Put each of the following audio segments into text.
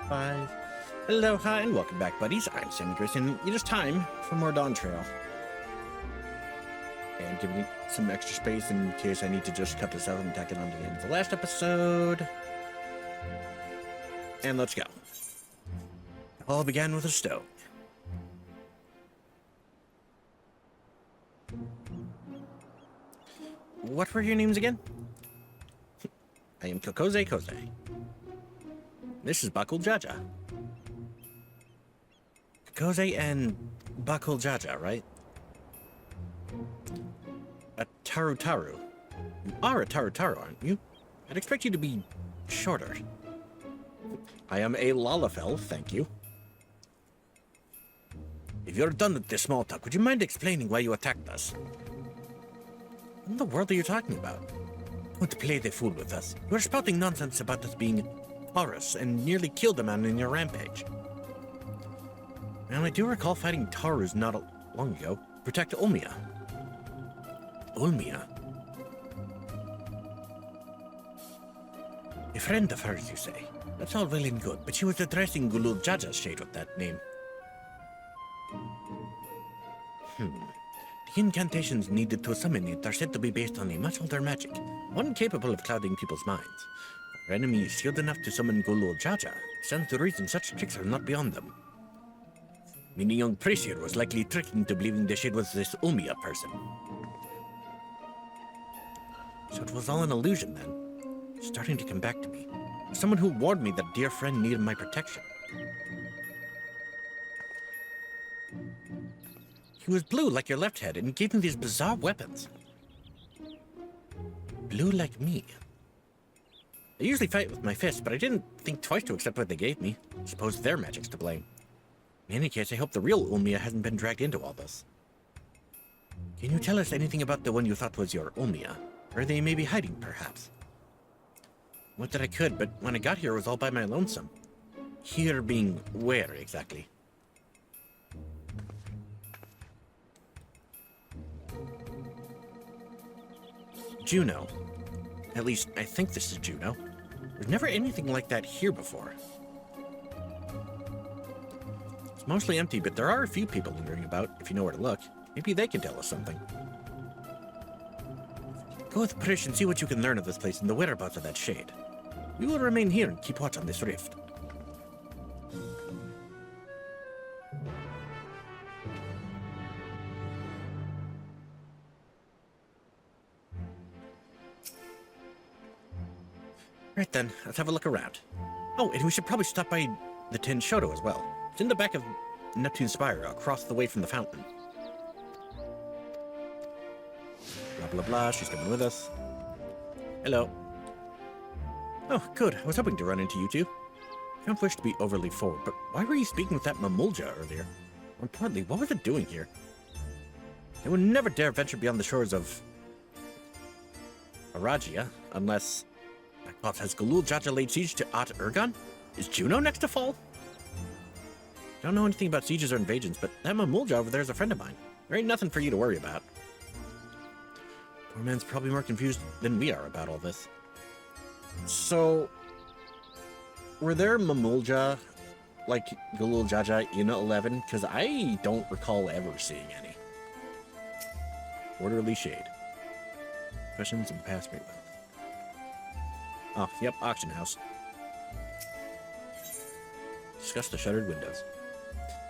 5. Aloha and welcome back, buddies. I'm Sammy, Grayson. It is time for more Dawntrail. And giving it some extra space in case I need to just cut this out and tack it on to the end of the last episode. And let's go. It all began with a stone. What were your names again? I am Kokoze Koze. This is Bakul Jaja. Koze and Bakul Jaja, right? A Taru Taru. You are a Taru Taru, aren't you? I'd expect you to be shorter. I am a Lalafell, thank you. If you're done with this small talk, would you mind explaining why you attacked us? What in the world are you talking about? Don't play the fool with us. You were spouting nonsense about us being Taurus and nearly killed a man in your rampage. Now, I do recall fighting Tarus not long ago to protect Olmia. Olmia? A friend of hers, you say? That's all well and good, but she was addressing Gulul Jaja's shade with that name. The incantations needed to summon it are said to be based on a much older magic, one capable of clouding people's minds. Our enemy is skilled enough to summon Gulul Jaja. Stands to reason such tricks are not beyond them. Meaning young priest here was likely tricked into believing the shade was this Olmia person. So it was all an illusion then. It's starting to come back to me. Someone who warned me that dear friend needed my protection. He was blue like your left head and gave me these bizarre weapons. Blue like me. I usually fight with my fists, but I didn't think twice to accept what they gave me. I suppose their magic's to blame. In any case, I hope the real Olmia hasn't been dragged into all this. Can you tell us anything about the one you thought was your Olmia? Where they may be hiding, perhaps? What that I could, but when I got here, it was all by my lonesome. Here being where, exactly? Juno. At least, I think this is Juno. There's never anything like that here before. It's mostly empty, but there are a few people lingering about, if you know where to look. Maybe they can tell us something. Go with Prish and see what you can learn of this place and the whereabouts of that shade. We will remain here and keep watch on this rift. Right then, let's have a look around. Oh, and we should probably stop by the Tin Shoto as well. It's in the back of Neptune's Spire, across the way from the fountain. Blah, blah, blah, she's coming with us. Hello. Oh, good. I was hoping to run into you two. I don't wish to be overly forward, but why were you speaking with that Mamulja earlier? More importantly, what was it doing here? I would never dare venture beyond the shores of Aragia, unless... My God, has Gulul Jaja laid siege to At Urgon? Is Juno next to fall? I don't know anything about sieges or invasions, but that Mamulja over there is a friend of mine. There ain't nothing for you to worry about. Poor man's probably more confused than we are about all this. So, were there Mamulja like Gulul Jaja in 11? Because I don't recall ever seeing any. Orderly shade. Questions and past me. Oh, yep, auction house. Discuss the shuttered windows.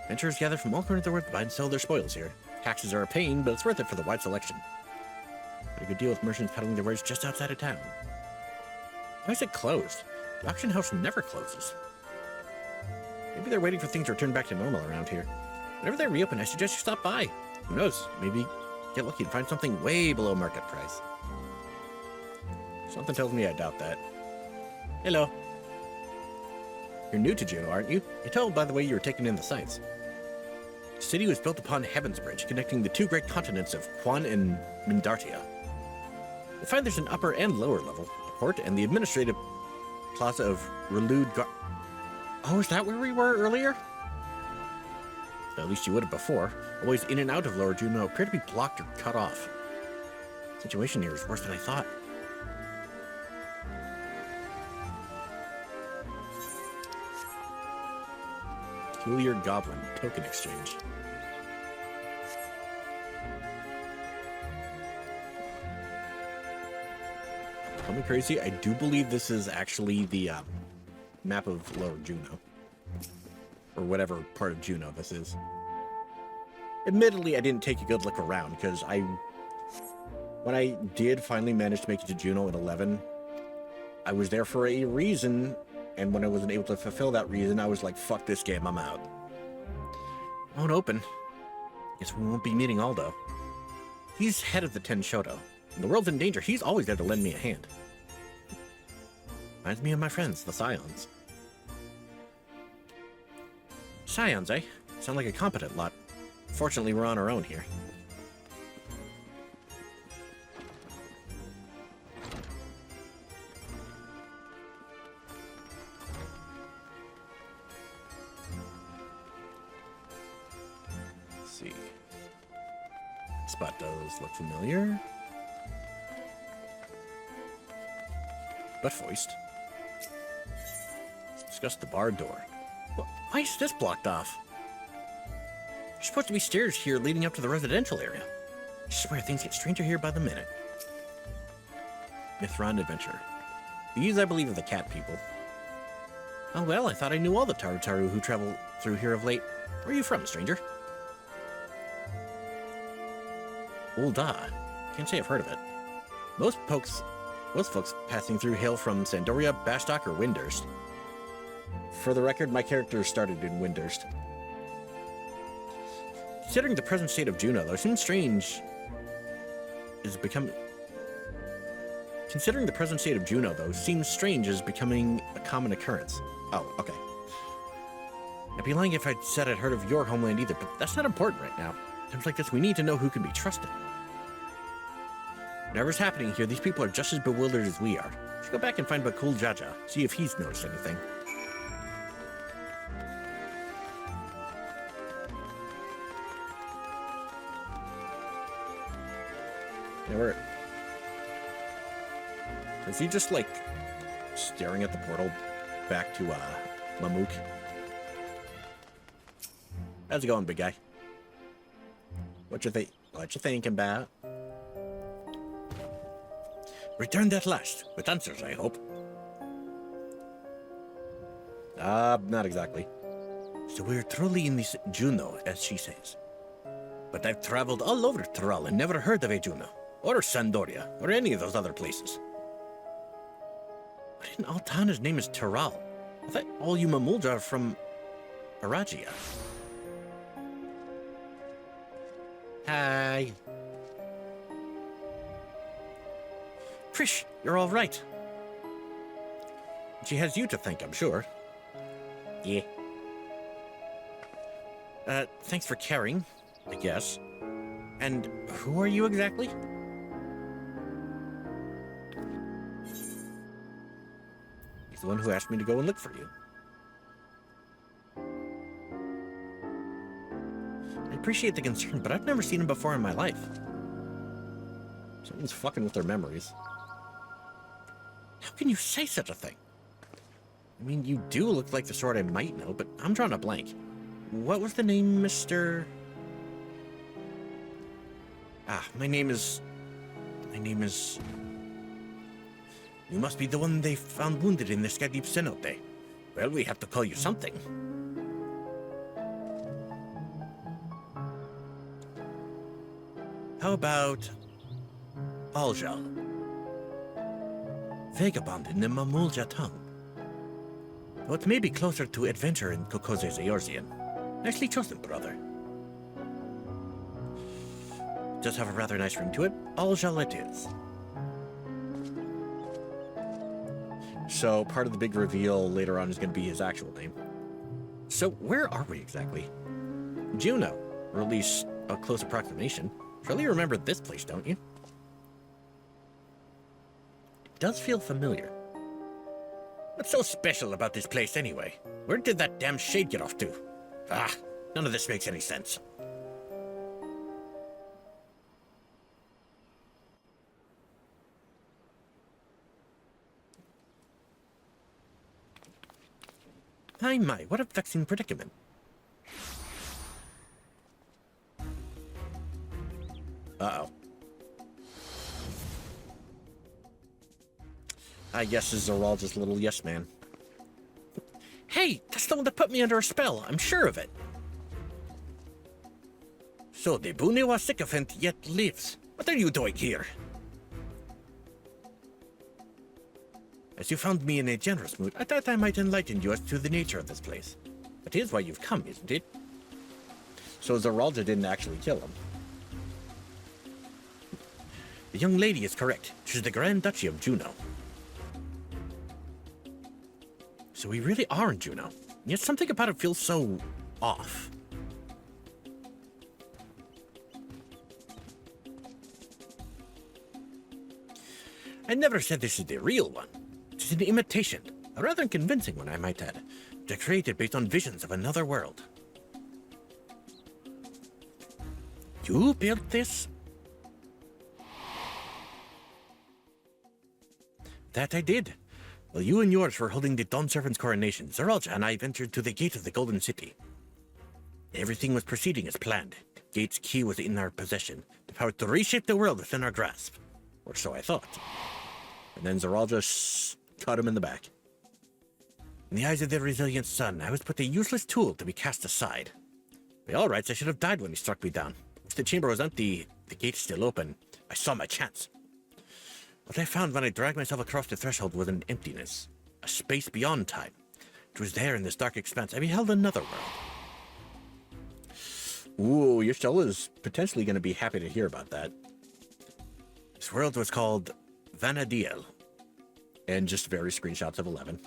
Adventurers gather from all corners of the world to buy and sell their spoils here. Taxes are a pain, but it's worth it for the wide selection. Got a good deal with merchants peddling their wares just outside of town. Why is it closed? The auction house never closes. Maybe they're waiting for things to return back to normal around here. Whenever they reopen, I suggest you stop by. Who knows? Maybe get lucky and find something way below market price. Something tells me I doubt that. Hello. You're new to Juno, aren't you? I told by the way you were taking in the sights. The city was built upon Heaven's Bridge, connecting the two great continents of Quan and Mindartia. You'll find there's an upper and lower level, a port, and the administrative plaza of Relud Oh, is that where we were earlier? At least you would have before. Always in and out of Lower Juno appear to be blocked or cut off. The situation here is worse than I thought. Peculiar Goblin token exchange. Call me crazy, I do believe this is actually the map of Lower Juno. Or whatever part of Juno this is. Admittedly, I didn't take a good look around, because when I did finally manage to make it to Juno at 11, I was there for a reason, and when I wasn't able to fulfill that reason, I was like, fuck this game, I'm out. Won't open. Guess we won't be meeting Aldo. He's head of the Ten Shoto. When the world's in danger, he's always there to lend me a hand. Reminds me of my friends, the Scions. Scions, eh? Sound like a competent lot. Fortunately, we're on our own here. Let's see. Spot does look familiar. But voiced. Let's discuss the bar door. Why is this blocked off? There's supposed to be stairs here leading up to the residential area. I swear things get stranger here by the minute. Mithron Adventure. These, I believe, are the cat people. Oh well, I thought I knew all the Taru who travel through here of late. Where are you from, stranger? Ulda. Can't say I've heard of it. Most folks passing through hail from Sandoria, Bastok, or Windurst. For the record, my character started in Windurst. Considering the present state of Juno, though, seems strange as becoming a common occurrence. Oh, okay. I'd be lying if I said I'd heard of your homeland either, but that's not important right now. Times like this, we need to know who can be trusted. Whatever's happening here, these people are just as bewildered as we are. Let's go back and find Bakul Jaja, see if he's noticed anything. Yeah, is he just, like, staring at the portal back to, Mamook? How's it going, big guy? What you thinking about? Returned at last, with answers, I hope. Not exactly. So we're truly in this Juno, as she says. But I've traveled all over Tyrol and never heard of a Juno, or Sandoria, or any of those other places. But in Altana's name is Tyrol. I thought all you Mamulja are from Aragia. Hi. Trish, you're all right. She has you to thank, I'm sure. Yeah. Thanks for caring, I guess. And who are you exactly? He's the one who asked me to go and look for you. I appreciate the concern, but I've never seen him before in my life. Someone's fucking with their memories. How can you say such a thing? I mean, you do look like the sort I might know, but I'm drawing a blank. What was the name, Mr.? My name is... You must be the one they found wounded in the Skadip cenote. Well, we have to call you something. How about... Aljal? Vagabond in the Mamulja tongue. Though it may be closer to adventure in Kokoze's Eorzean. Nicely chosen, brother. Does have a rather nice ring to it. Aljal it is. So, part of the big reveal later on is going to be his actual name. So, where are we exactly? Juno, or at least a close approximation. Surely you remember this place, don't you? It does feel familiar. What's so special about this place anyway? Where did that damn shade get off to? None of this makes any sense. My, what a vexing predicament. Uh-oh. I guess this is Zeralja's little yes man. Hey, that's the one that put me under a spell. I'm sure of it. So the Bunewa sycophant yet lives. What are you doing here? As you found me in a generous mood, I thought I might enlighten you as to the nature of this place. That is why you've come, isn't it? So Zeralja didn't actually kill him. The young lady is correct. She's the Grand Duchy of Juno. So we really are in Juno. Yet something about it feels so off. I never said this is the real one. It's an imitation, a rather convincing one, I might add. They're created based on visions of another world. You built this? That I did. While you and yours were holding the Dawn Servant's coronation, Zeralja and I ventured to the gate of the Golden City. Everything was proceeding as planned. The gate's key was in our possession, the power to reshape the world within our grasp. Or so I thought. And then Zeralja cut him in the back. In the eyes of the resilient sun, I was but a useless tool to be cast aside. By all rights, I should have died when he struck me down. If the chamber was empty, the gate still open, I saw my chance. What I found when I dragged myself across the threshold was an emptiness, a space beyond time. It was there in this dark expanse. I beheld another world. Ooh, your soul is potentially going to be happy to hear about that. This world was called Vanadiel, and just various screenshots of 11.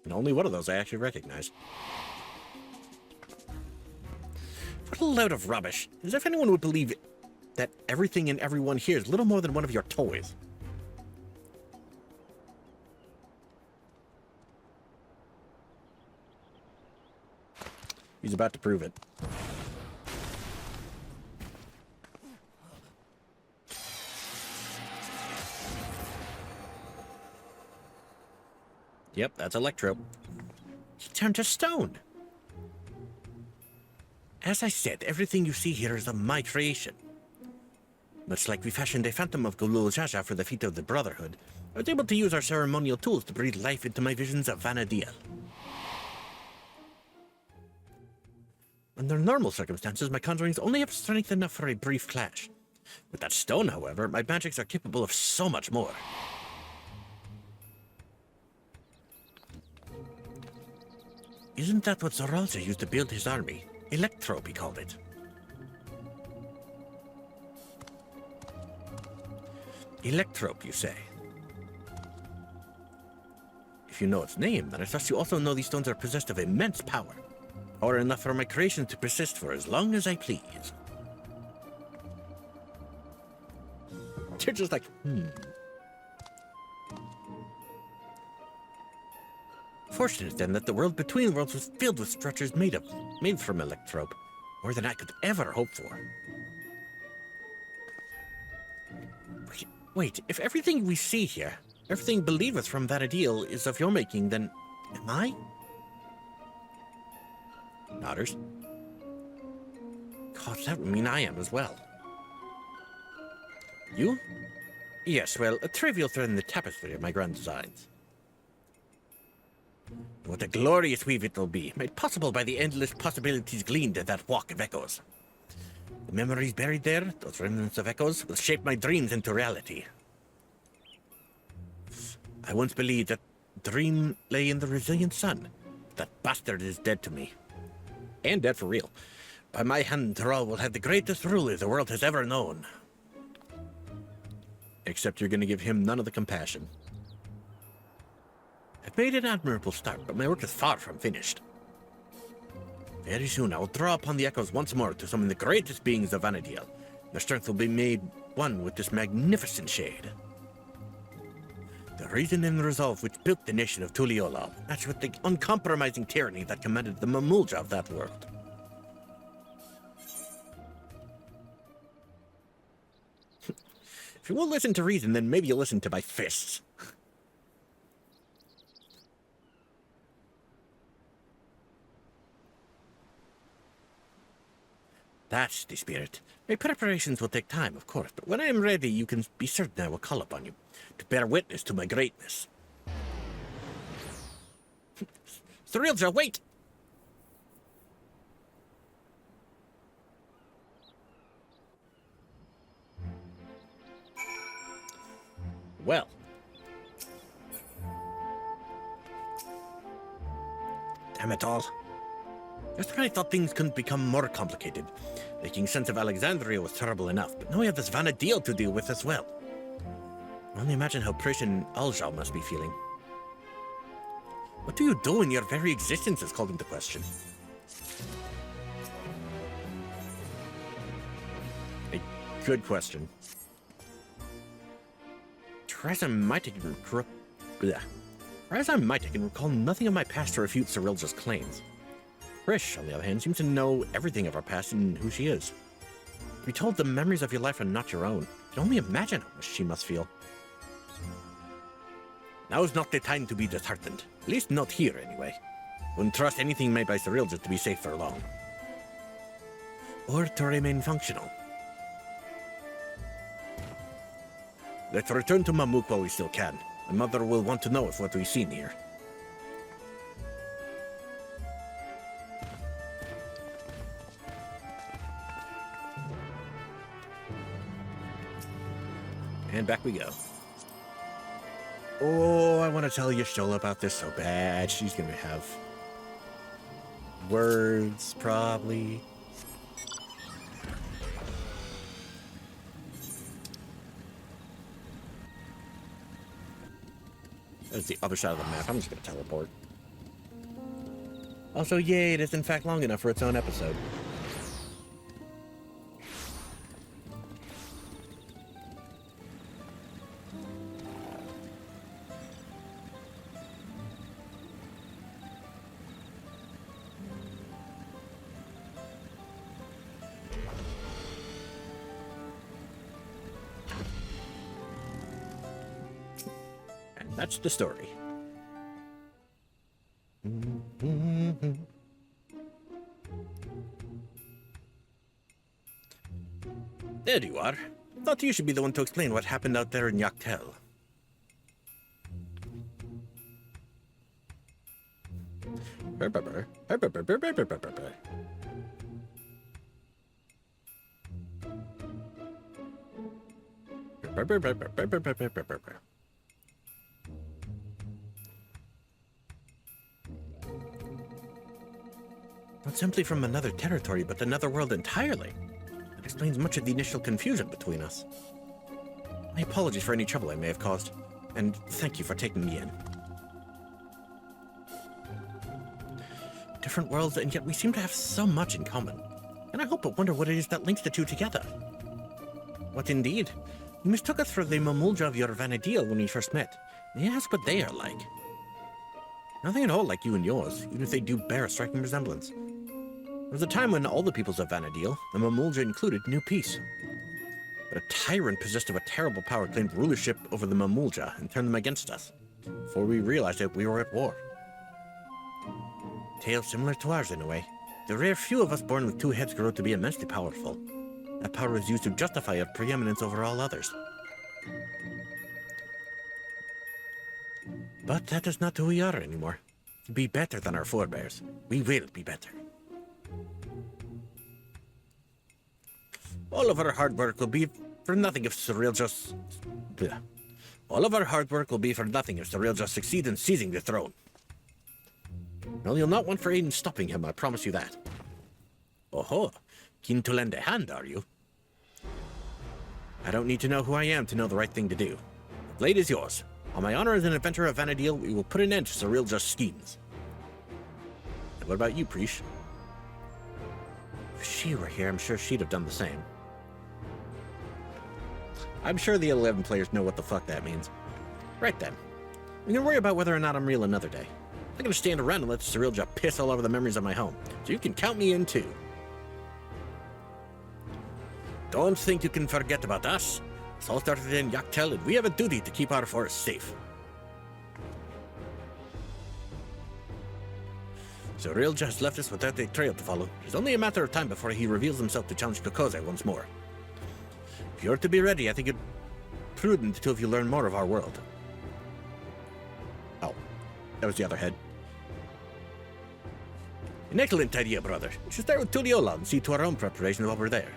And only one of those I actually recognized. What a load of rubbish. As if anyone would believe that everything and everyone here is little more than one of your toys. He's about to prove it. Yep, that's Electro. He turned to stone. As I said, everything you see here is of my creation. Much like we fashioned a phantom of Gulul Jaja for the feet of the Brotherhood, I was able to use our ceremonial tools to breathe life into my visions of Vanadiel. Under normal circumstances, my conjurings only have strength enough for a brief clash. With that stone, however, my magics are capable of so much more. Isn't that what Zeralja used to build his army? Electrope, he called it. Electrope, you say? If you know its name, then I trust you also know these stones are possessed of immense power. Power enough for my creation to persist for as long as I please. They're just like, Fortunate, then, that the world between worlds was filled with structures made from Electrope. More than I could ever hope for. Wait, if everything we see here, everything believeth from Vanadiel is of your making, then am I? Nodders. God, that would mean I am as well. You? Yes, well, a trivial thread in the tapestry of my grand designs. What a glorious weave it will be, made possible by the endless possibilities gleaned in that walk of echoes. The memories buried there, those remnants of echoes, will shape my dreams into reality. I once believed that dream lay in the resilient sun. That bastard is dead to me. And dead for real. By my hand, Thrall will have the greatest ruler the world has ever known. Except you're going to give him none of the compassion. I've made an admirable start, but my work is far from finished. Very soon I will draw upon the echoes once more to summon the greatest beings of Vanadiel. Their strength will be made one with this magnificent shade. The reason and resolve which built the nation of Tuliolal matched with the uncompromising tyranny that commanded the Mamulja of that world. If you won't listen to reason, then maybe you'll listen to my fists. That's the spirit. My preparations will take time, of course, but when I am ready, you can be certain I will call upon you to bear witness to my greatness. Cerealja, wait! Well. Damn it all. Just when I thought things couldn't become more complicated. Making sense of Alexandria was terrible enough, but now we have this Vana'diel to deal with as well. I only imagine how Prish and Aljal must be feeling. What do you do when your very existence is called into question? A good question. As I might recall nothing of my past to refute Cerealja's claims. Prish, on the other hand, seems to know everything of our past and who she is. To be told the memories of your life are not your own, you can only imagine how much she must feel. Now is not the time to be disheartened. At least not here, anyway. Wouldn't trust anything made by Cerealja to be safe for long. Or to remain functional. Let's return to Mamuk while we still can. My mother will want to know if what we've seen here. And back we go. Oh, I want to tell Y'shtola about this so bad. She's gonna have words, probably. That's the other side of the map. I'm just gonna teleport. Also, yay, it is in fact long enough for its own episode. That's the story. There you are. Thought you should be the one to explain what happened out there in Yaktel. Not simply from another territory, but another world entirely. That explains much of the initial confusion between us. My apologies for any trouble I may have caused, and thank you for taking me in. Different worlds, and yet we seem to have so much in common. And I hope but wonder what it is that links the two together. What indeed? You mistook us for the Mamulja of your Vana'diel when we first met. May I ask what they are like? Nothing at all like you and yours, even if they do bear a striking resemblance. There was a time when all the peoples of Vana'diel, the Mamulja included, knew peace. But a tyrant possessed of a terrible power claimed rulership over the Mamulja and turned them against us. Before we realized it, we were at war. Tale similar to ours in a way. The rare few of us born with two heads grow to be immensely powerful. That power is used to justify our preeminence over all others. But that is not who we are anymore. To be better than our forebears. We will be better. All of our hard work will be for nothing if Cerealja succeed in seizing the throne. Well, you'll not want for aid in stopping him, I promise you that. Oh-ho, keen to lend a hand, are you? I don't need to know who I am to know the right thing to do. The blade is yours. On my honor as an adventurer of Vana'diel, we will put an end to Cerealja's schemes. And what about you, Prish? If she were here, I'm sure she'd have done the same. I'm sure the 11 players know what the fuck that means. Right then. We can worry about whether or not I'm real another day. I'm not gonna stand around and let Cerealja piss all over the memories of my home. So you can count me in too. Don't think you can forget about us. It's all started in Yaktel, and we have a duty to keep our forest safe. So Rilja has left us without a trail to follow. It's only a matter of time before he reveals himself to challenge Kokoze once more. If you're to be ready, I think it's prudent to have you learn more of our world. Oh, that was the other head. An excellent idea, brother. We should start with Tuliola and see to our own preparation while we're there.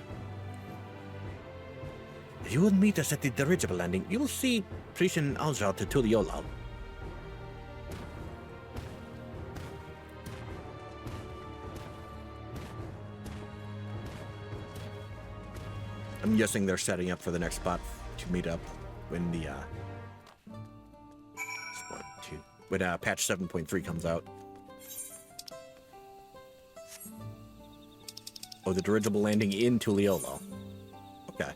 If you will meet us at the dirigible landing, you will see Prishin Alja to Tuliola. I'm guessing they're setting up for the next spot to meet up when the when patch 7.3 comes out. Oh, the dirigible landing in Tuliolo. Okay.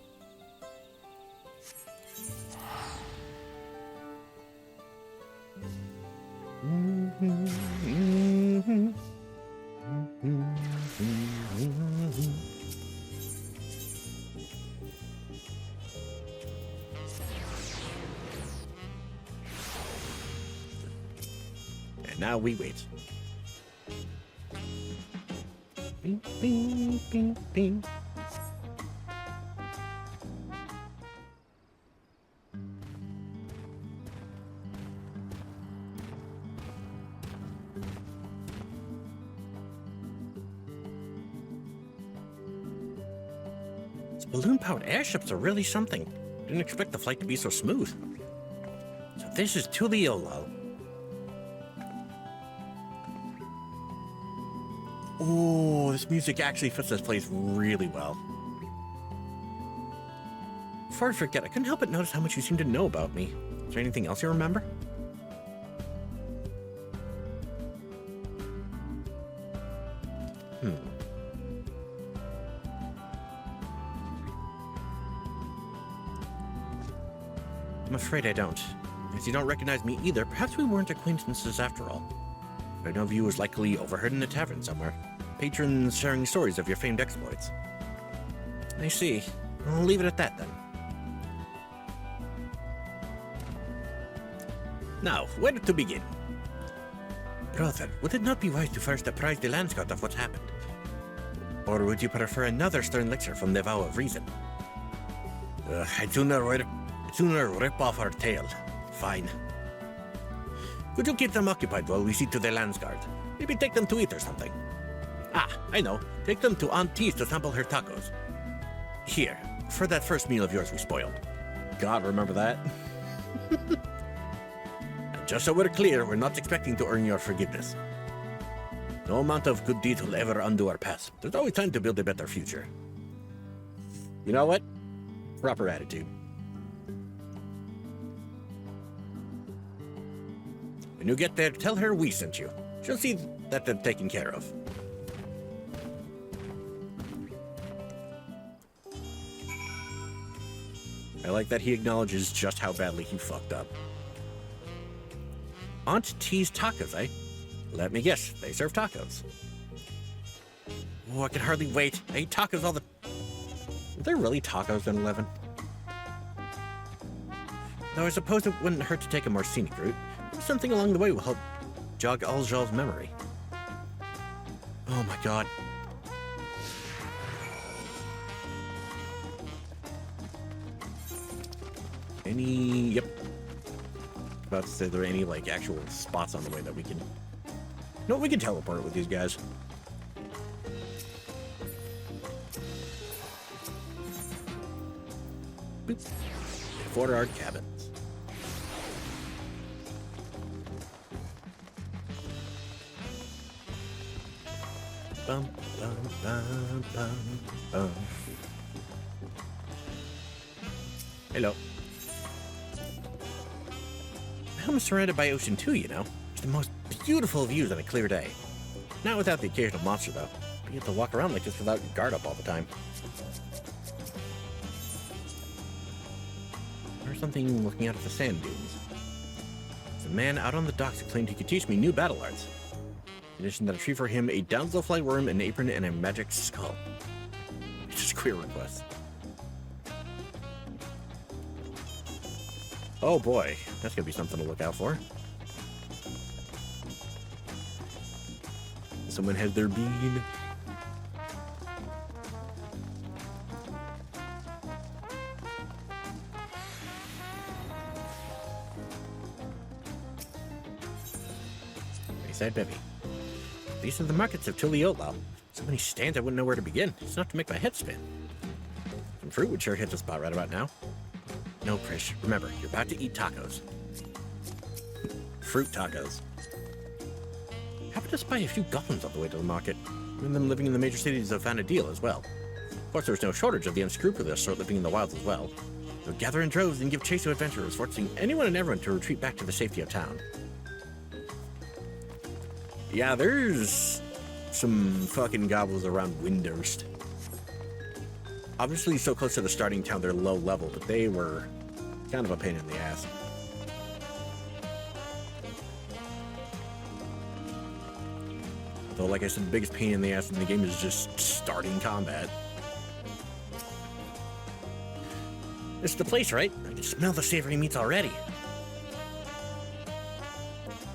And now we wait. Bing, bing, bing, bing. These balloon-powered airships are really something. Didn't expect the flight to be so smooth. So this is Tuliolo. Oh, this music actually fits this place really well. Before I forget, I couldn't help but notice how much you seem to know about me. Is there anything else you remember? I'm afraid I don't. As you don't recognize me either, perhaps we weren't acquaintances after all. I know of you was likely overheard in a tavern somewhere. Patrons sharing stories of your famed exploits. I see. I'll leave it at that then. Now, where to begin? Brother, would it not be wise to first apprise the Landscout of what's happened? Or would you prefer another stern lecture from the Vow of Reason? I'd sooner rip off our tail. Fine. Could you keep them occupied while we see to the Landsguard? Maybe take them to eat or something. Ah, I know. Take them to Aunt T's to sample her tacos. Here, for that first meal of yours we spoiled. God, remember that? And just so we're clear, we're not expecting to earn your forgiveness. No amount of good deeds will ever undo our past. There's always time to build a better future. You know what? Proper attitude. When you get there, tell her we sent you. She'll see that they're taken care of. I like that he acknowledges just how badly he fucked up. Aunt T's tacos, eh? Let me guess, they serve tacos. Oh, I can hardly wait. I eat tacos all the... Are there really tacos in 11? Though I suppose it wouldn't hurt to take a more scenic route. Something along the way will help jog Aljal's memory. Oh my god. Yep. About to say, are there any, like, actual spots on the way that we can... No, we can teleport with these guys. Boop. 4-yard cabins. Bum, bum, bum, bum, bum. Hello. I'm surrounded by ocean too, you know. It's the most beautiful views on a clear day. Not without the occasional monster, though. You have to walk around like this without your guard up all the time. There's something looking out of the sand dunes. There's a man out on the docks who claimed he could teach me new battle arts. In addition, that I retrieve for him a damselfly worm, an apron, and a magic skull. It's just queer requests. Oh boy, that's gonna be something to look out for. Someone has their bean. Wayside bevy. These are the markets of Tuliolo. So many stands I wouldn't know where to begin. It's enough to make my head spin. Some fruit would sure hit the spot right about now. No, Prish. Remember, you're about to eat tacos. Fruit tacos. Happened to spy a few goblins on the way to the market, and them living in the major cities of Vanadil as well. Of course, there's no shortage of the unscrupulous sort living in the wilds as well. They'll gather in droves and give chase to adventurers, forcing anyone and everyone to retreat back to the safety of town. Yeah, there's some fucking goblins around Windurst. Obviously, so close to the starting town, they're low level, but they were kind of a pain in the ass. Though, like I said, the biggest pain in the ass in the game is just starting combat. It's the place, right? I can smell the savory meats already.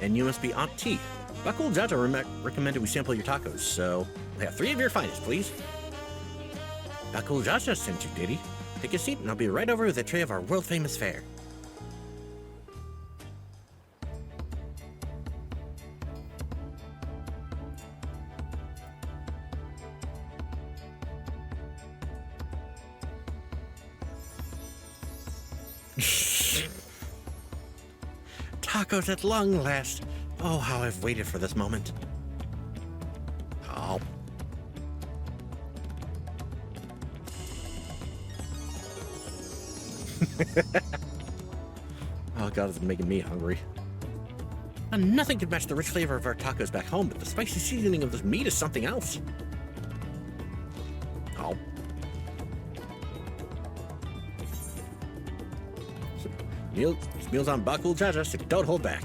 And you must be Aunt T. Buckle Jaja recommended we sample your tacos, so we'll have 3 of your finest, please. Buckle Jaja sent you, did he? Take a seat and I'll be right over with a tray of our world-famous fare. Tacos at long last. Oh, how I've waited for this moment. Oh. Oh god, it's making me hungry. And nothing could match the rich flavor of our tacos back home, but the spicy seasoning of this meat is something else. Oh. Meals on Bakul Jaja, so don't hold back.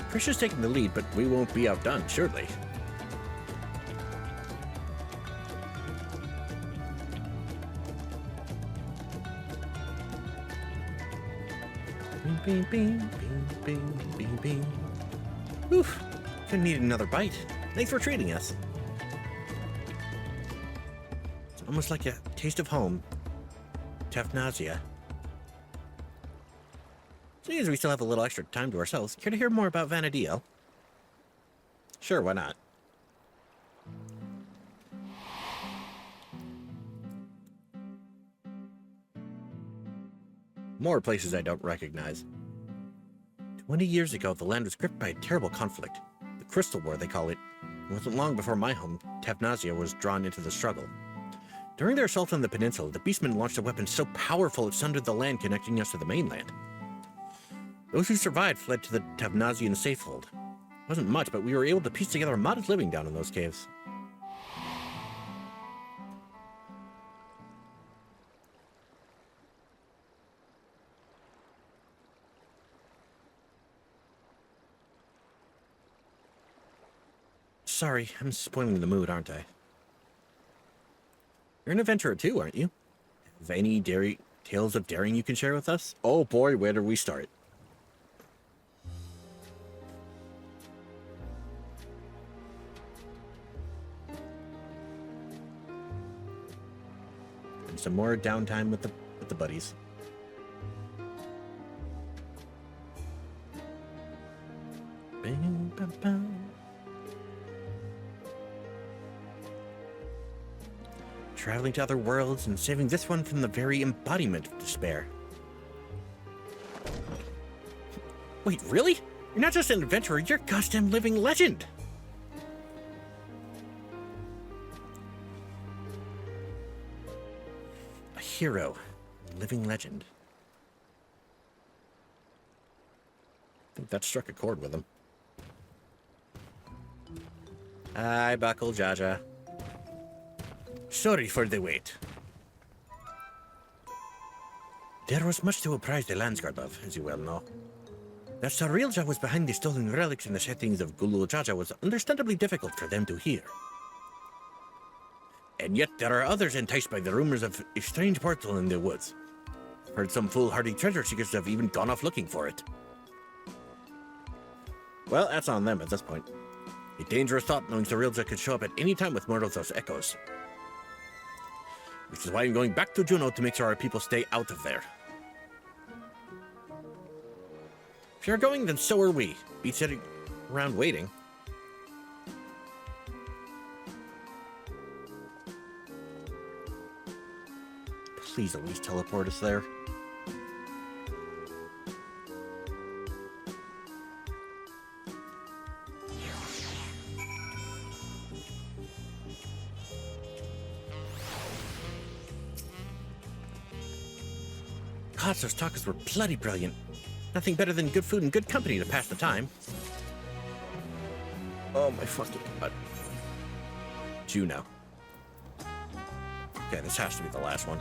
Prisha's taking the lead, but we won't be outdone, surely. Bing, bing, bing, bing, bing, bing. Oof, gonna need another bite. Thanks for treating us. It's almost like a taste of home. Tefnasia. Seeing as we still have a little extra time to ourselves, care to hear more about Vanadil? Sure, why not? More places I don't recognize. 20 years ago, the land was gripped by a terrible conflict. The Crystal War, they call it. It wasn't long before my home, Tefnasia, was drawn into the struggle. During their assault on the peninsula, the Beastmen launched a weapon so powerful it sundered the land connecting us to the mainland. Those who survived fled to the Tefnasian safehold. It wasn't much, but we were able to piece together a modest living down in those caves. Sorry, I'm spoiling the mood, aren't I? You're an adventurer too, aren't you? Have any tales of daring you can share with us? Oh boy, where do we start? And some more downtime with the buddies. Bing, bam, bam. Traveling to other worlds and saving this one from the very embodiment of despair. Wait, really? You're not just an adventurer, you're a goddamn living legend! A hero. A living legend. I think that struck a chord with him. Hi, Buckle Jaja. Sorry for the wait. There was much to apprise the Landsguard of, as you well know. That Sarilja was behind the stolen relics in the settings of Gulu Jaja was understandably difficult for them to hear. And yet there are others enticed by the rumors of a strange portal in the woods. Heard some foolhardy treasure seekers have even gone off looking for it. Well, that's on them at this point. A dangerous thought knowing Zorilza could show up at any time with more of those echoes. Which is why I'm going back to Juneau to make sure our people stay out of there. If you're going, then so are we. Be sitting around waiting. Please at least teleport us there. God, those tacos were bloody brilliant. Nothing better than good food and good company to pass the time. Oh my fucking god. Juneau. Okay, this has to be the last one.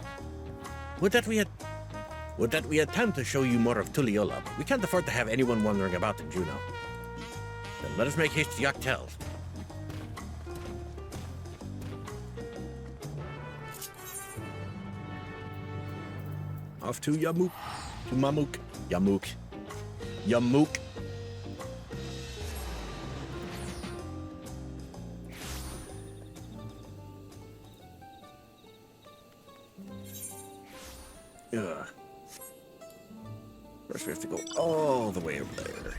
Would that we had time to show you more of Tulliola, but we can't afford to have anyone wandering about in Juneau. Then let us make haste to Yoctel. Off to Yamuk. To Mamuk. Yamuk. Yamuk. Ugh. First we have to go all the way over there.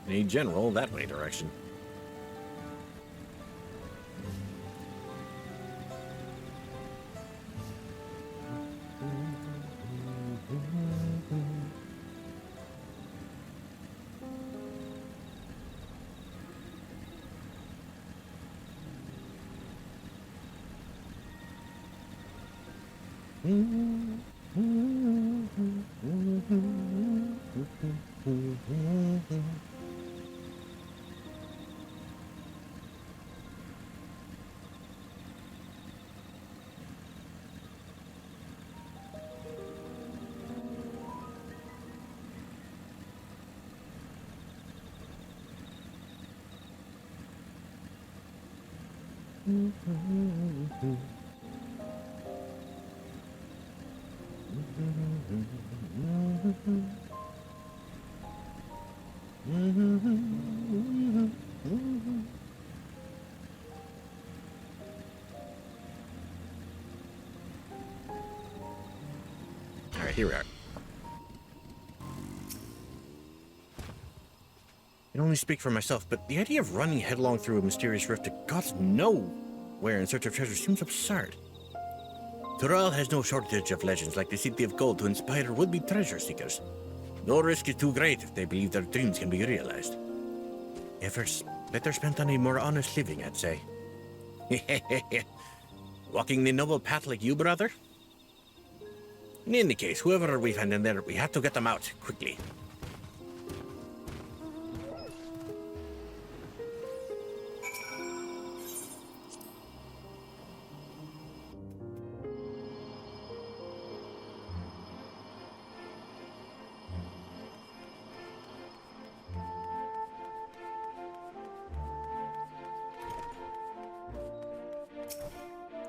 In a general, that way direction. Alright, here we are. I can only speak for myself, but the idea of running headlong through a mysterious rift to God's nowhere in search of treasure seems absurd. Tural has no shortage of legends like the City of Gold to inspire would-be treasure seekers. No risk is too great if they believe their dreams can be realized. Efforts better spent on a more honest living, I'd say. Walking the noble path like you, brother? In any case, whoever we find in there, we have to get them out, quickly.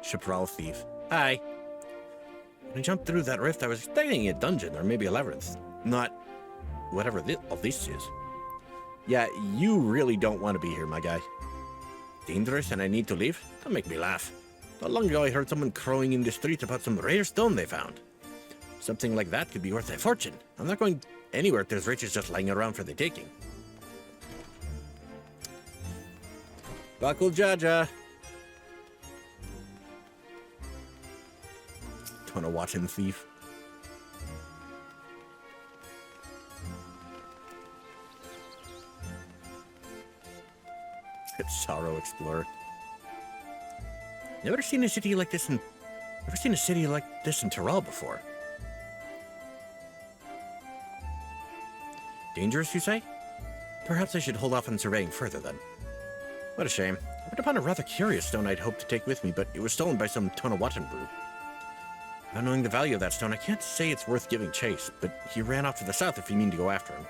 Chaparral Thief. Hi. When I jumped through that rift, I was expecting a dungeon or maybe a labyrinth. Not whatever all this is. Yeah, you really don't want to be here, my guy. Dangerous and I need to leave? Don't make me laugh. Not long ago I heard someone crowing in the streets about some rare stone they found. Something like that could be worth a fortune. I'm not going anywhere if there's riches just lying around for the taking. Bakul Jaja. Wanna watch him thief. Sorrow Explorer. Never seen a city like this in Tural before. Dangerous, you say? Perhaps I should hold off on surveying further then. What a shame. I went upon a rather curious stone I'd hoped to take with me, but it was stolen by some Tonawatan brew. Not knowing the value of that stone, I can't say it's worth giving chase, but he ran off to the south if you mean to go after him.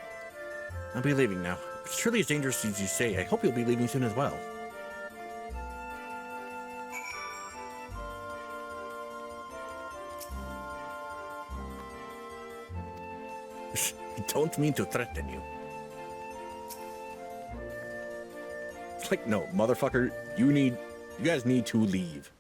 I'll be leaving now. If it's truly as dangerous as you say, I hope you'll be leaving soon as well. don't mean to threaten you. It's like, no, motherfucker, you guys need to leave.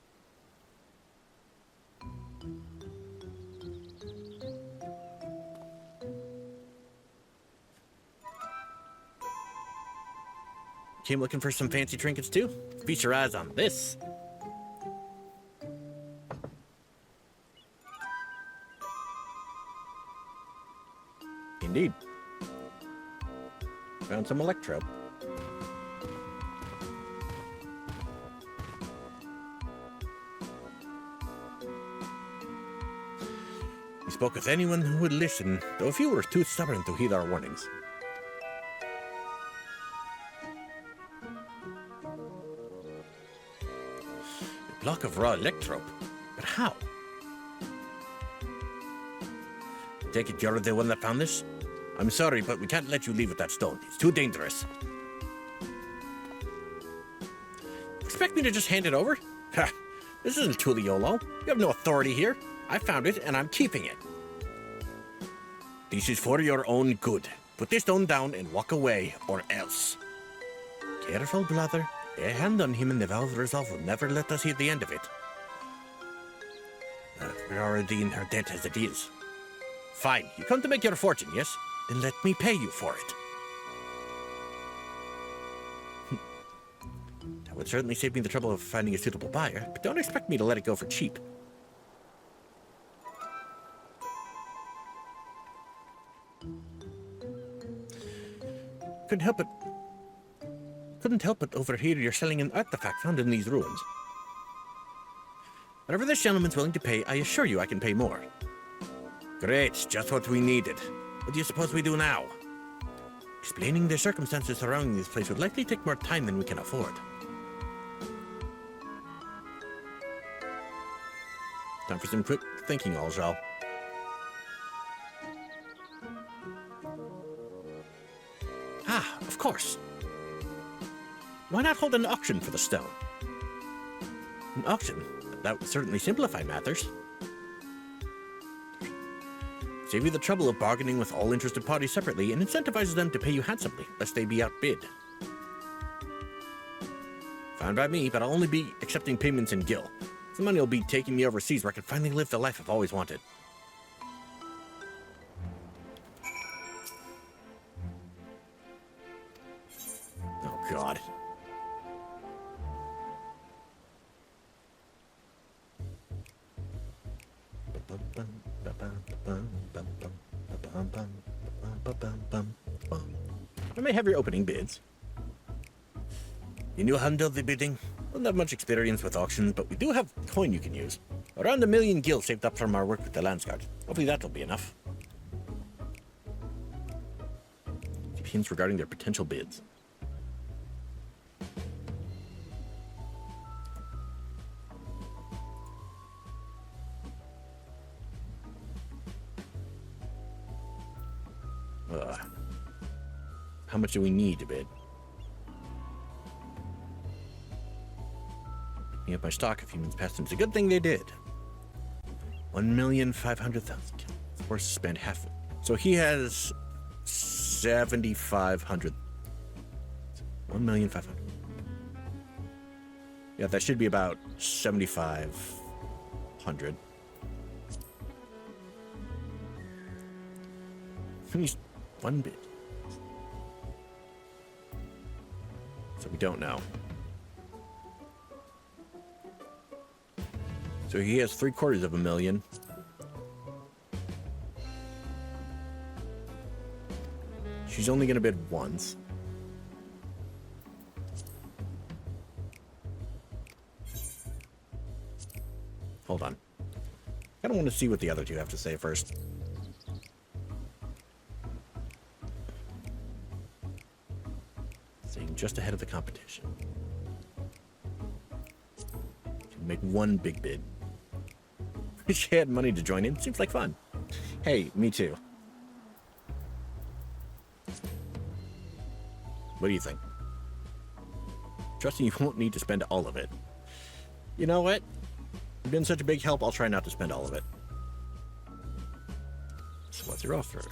Came looking for some fancy trinkets too? Feast your eyes on this. Indeed. Found some electro. We spoke with anyone who would listen, though a few were too stubborn to heed our warnings. A block of raw electro? But how? Take it you're the one that found this? I'm sorry, but we can't let you leave with that stone. It's too dangerous. Expect me to just hand it over? Ha! This isn't Tuliolo. You have no authority here. I found it, and I'm keeping it. This is for your own good. Put this stone down and walk away, or else. Careful, brother. A hand on him and the Valve resolve will never let us hear the end of it. We're already in her debt as it is. Fine, you come to make your fortune, yes? Then let me pay you for it. That would certainly save me the trouble of finding a suitable buyer, but don't expect me to let it go for cheap. Couldn't help but overhear you're selling an artifact found in these ruins. Whatever this gentleman's willing to pay, I assure you I can pay more. Great, just what we needed. What do you suppose we do now? Explaining the circumstances surrounding this place would likely take more time than we can afford. Time for some quick thinking, Aljal. Ah, of course. Why not hold an auction for the stone? An auction? That would certainly simplify matters. Save you the trouble of bargaining with all interested parties separately and incentivizes them to pay you handsomely, lest they be outbid. Fine by me, but I'll only be accepting payments in Gil. The money will be taking me overseas where I can finally live the life I've always wanted. Oh, God. I may have your opening bids. Can you handle the bidding? I don't have much experience with auctions, but we do have coin you can use. Around 1 million gil saved up from our work with the Landsguard. Hopefully that'll be enough. Keep hints regarding their potential bids. How much do we need to bid? Picking up my stock a few minutes past him. It's a good thing they did. 1,500,000. Forced to spend half. So he has 7,500. 1,500,000. Yeah, that should be about 7,500. He's one bid. So we don't know. So he has 750,000. She's only going to bid once. Hold on. I don't want to see what the other two have to say first. Staying just ahead of the competition. Can make one big bid. She had money to join in. Seems like fun. Hey, me too. What do you think? Trusting you won't need to spend all of it. You know what? You've been such a big help, I'll try not to spend all of it. So what's your offer?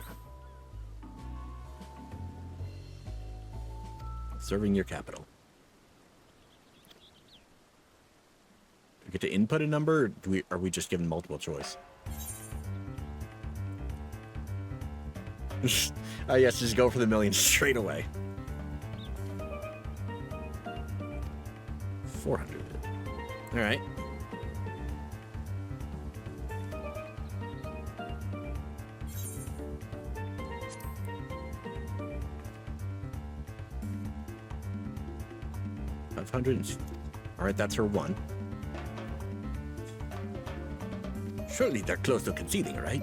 Serving your capital. Do we get to input a number, or are we just given multiple choice? Oh yes, just go for the million straight away. 400. All right. $500. All right, that's her one. Surely they're close to conceding, right?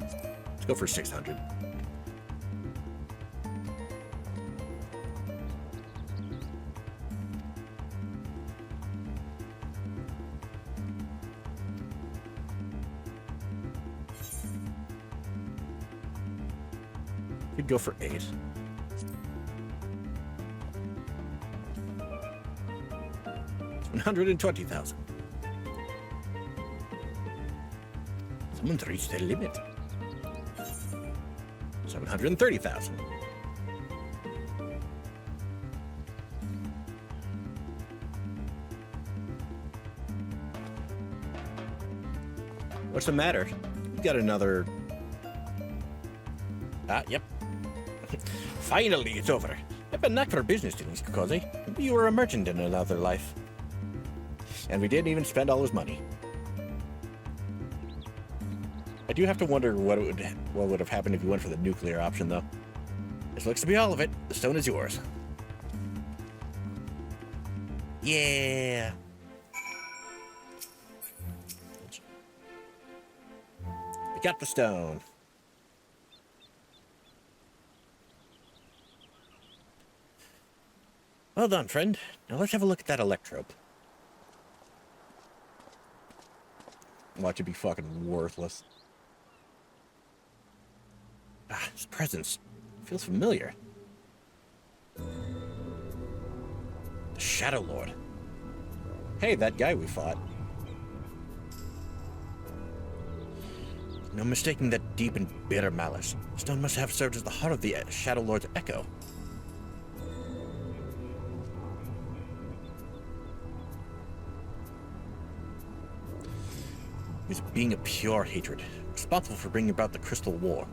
Let's go for 600. Could go for 8. $120,000. Someone's reached their limit. 730,000. What's the matter? You got another. Yep. Finally, it's over. I have a knack for business dealings, Kokoze. You were a merchant in another life. And we didn't even spend all his money. I do have to wonder what would have happened if you went for the nuclear option, though. This looks to be all of it. The stone is yours. Yeah. We got the stone. Well done, friend. Now let's have a look at that electrope. Watch it be fucking worthless. His presence feels familiar. The Shadow Lord. Hey, that guy we fought. No mistaking that deep and bitter malice. Stone must have served as the heart of the Shadow Lord's echo. His being a pure hatred, responsible for bringing about the Crystal War.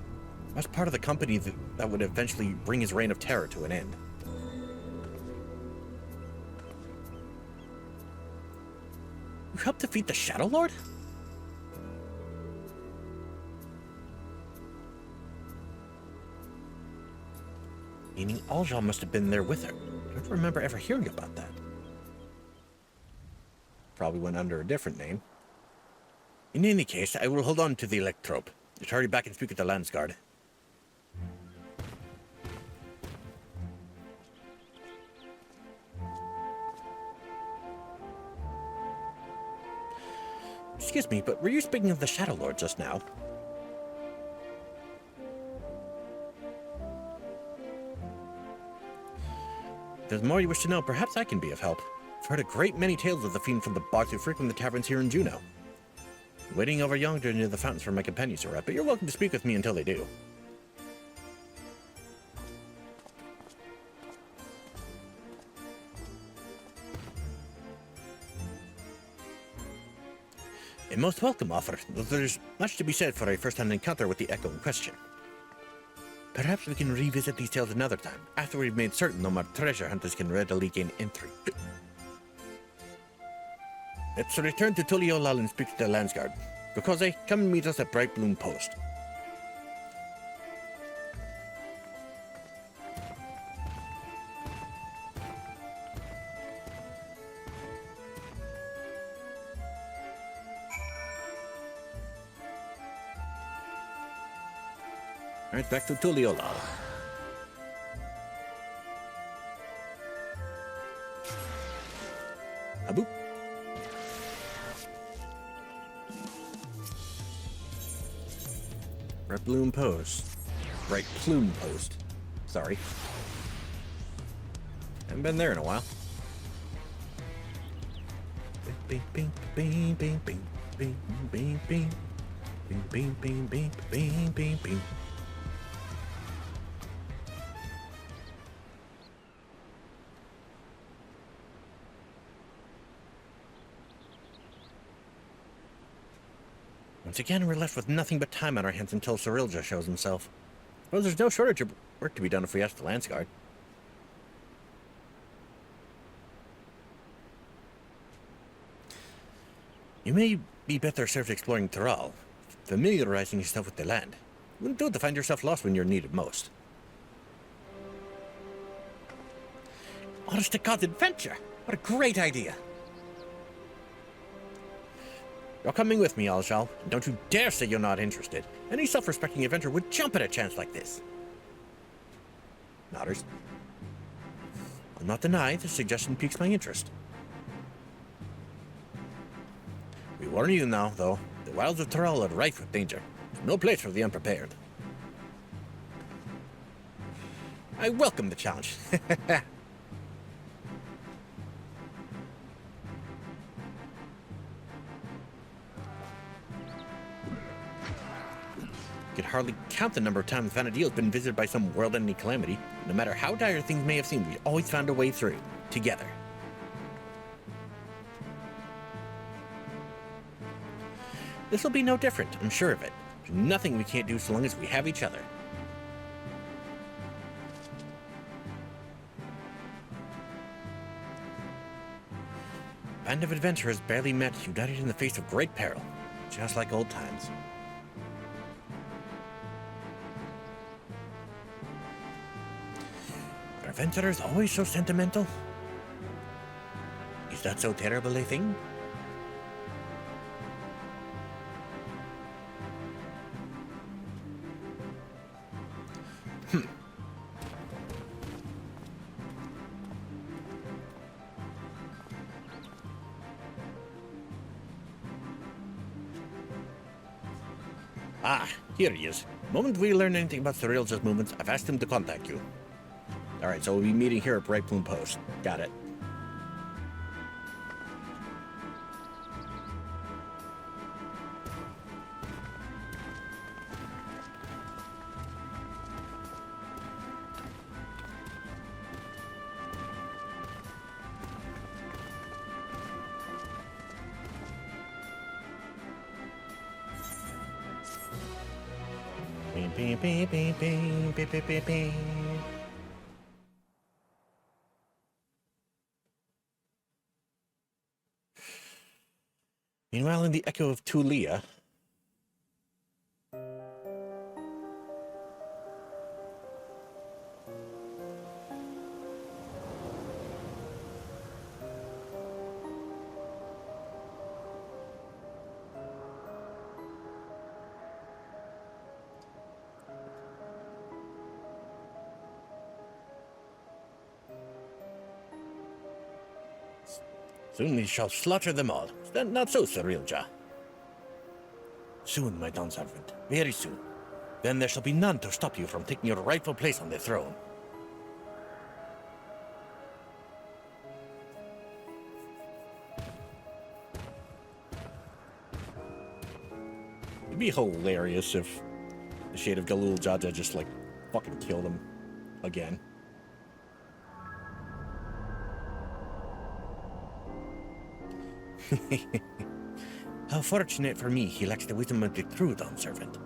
As part of the company that would eventually bring his reign of terror to an end. You helped defeat the Shadow Lord? Meaning Alja must have been there with her. I don't remember ever hearing about that. Probably went under a different name. In any case, I will hold on to the electrope. Just hurry back and speak with the Landsguard. Excuse me, but were you speaking of the Shadow Lord just now? If there's more you wish to know, perhaps I can be of help. I've heard a great many tales of the fiend from the bogs who frequent the taverns here in Juneau. Waiting over yonder near the fountains for my companions to arrive, but you're welcome to speak with me until they do. A most welcome offer, though there's much to be said for a first-hand encounter with the Echo in question. Perhaps we can revisit these tales another time, after we've made certain no more treasure hunters can readily gain entry. Let's return to Tuliolal and speak to the Landsguard. Kokoze, come and meet us at Bright Bloom Post. Alright, back to Tuliolal. Abu. Bright Bloom Post. Bright Plume Post. Sorry. Haven't been there in a while. Bing, bing, bing, bing, bing, bing, bing, bing, Bing, bing, bing, bing, bing, bing, bing. Once again, we're left with nothing but time on our hands until Cyrilja shows himself. Well, there's no shortage of work to be done if we ask the Lance Guard. You may be better served exploring Tyrol, familiarizing yourself with the land. You wouldn't do it to find yourself lost when you're needed most. Honest to God's adventure! What a great idea! You're coming with me, Aljal, and don't you dare say you're not interested. Any self-respecting adventurer would jump at a chance like this. Nodders. I'll not deny the suggestion piques my interest. We warn you now, though, the wilds of Tyrol are rife with danger. There's no place for the unprepared. I welcome the challenge. You could hardly count the number of times Vanadil has been visited by some world-ending calamity. No matter how dire things may have seemed, we always found a way through, together. This will be no different, I'm sure of it. There's nothing we can't do so long as we have each other. Band of adventurers barely met, united in the face of great peril, just like old times. Are adventurers always so sentimental? Is that so terrible a thing? Ah, here he is. The moment we learn anything about Cyrilja's movements, I've asked him to contact you. Alright, so we'll be meeting here at Bright Plume Post. Got it. Beep, beep, beep, beep, beep, beep, beep, beep. Meanwhile, in the echo of Tulia, soon we shall slaughter them all. Is that not so, Cyrilja? Soon, my dawn servant. Very soon. Then there shall be none to stop you from taking your rightful place on the throne. It'd be hilarious if the Shade of Galul Jaja just, like, fucking killed him again. How fortunate for me he lacks the wisdom of the true dawn servant.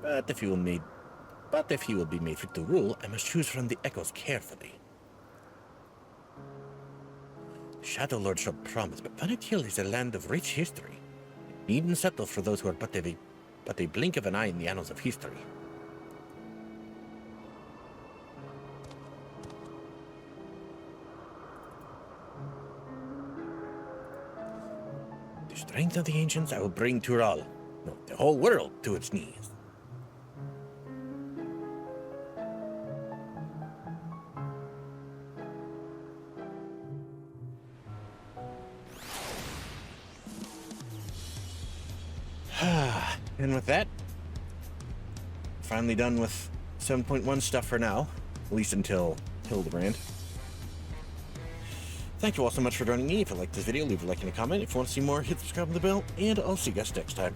But if he will be made fit to rule, I must choose from the echoes carefully. Shadow Lord shall promise, but Vanadil is a land of rich history. It needn't settle for those who are but a blink of an eye in the annals of history. The strength of the ancients I will bring Tyrol, no, the whole world, to its knees. And with that, finally done with 7.1 stuff for now, at least until Hildebrand. Thank you all so much for joining me. If you liked this video, leave a like and a comment. If you want to see more, hit subscribe and the bell, and I'll see you guys next time.